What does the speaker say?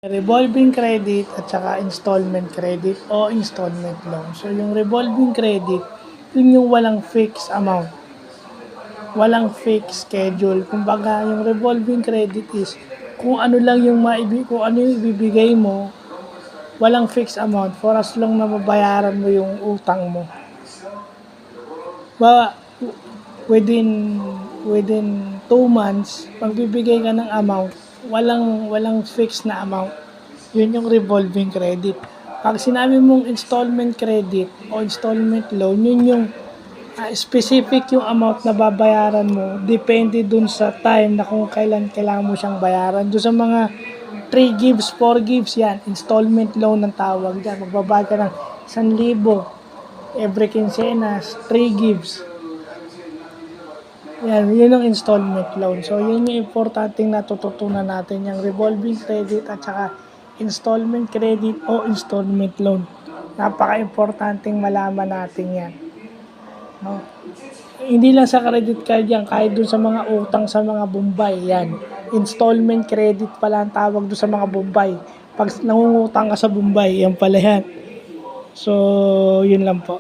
Revolving credit at saka installment credit o installment loan. So, yung revolving credit, yun yung walang fixed amount. Walang fixed schedule. Kumbaga, yung revolving credit is kung ano lang yung kung ano yung ibibigay mo, walang fixed amount for as long na mabayaran mo yung utang mo. Ba, within 2 months, magbibigay ka ng amount, walang fixed na amount. Yun yung revolving credit. Pag sinabi mong installment credit o installment loan, yun yung specific yung amount na babayaran mo. Depende dun sa time na kung kailan kailangan mo siyang bayaran. Doon sa mga 3 gives, 4 gives, yan, installment loan ang tawag dyan. Magbabayad ka ng 1,000 every quincenas, 3 gives. Yan, yun ang installment loan. So, yun yung importanteng natututunan natin, yung revolving credit at saka installment credit o installment loan. Napaka-importanteng malaman natin yan. No? Hindi lang sa credit card yan, kahit dun sa mga utang sa mga Bombay, yan. Installment credit pala ang tawag dun sa mga Bombay. Pag nangungutang ka sa Bombay, yan pala yan. So, yun lang po.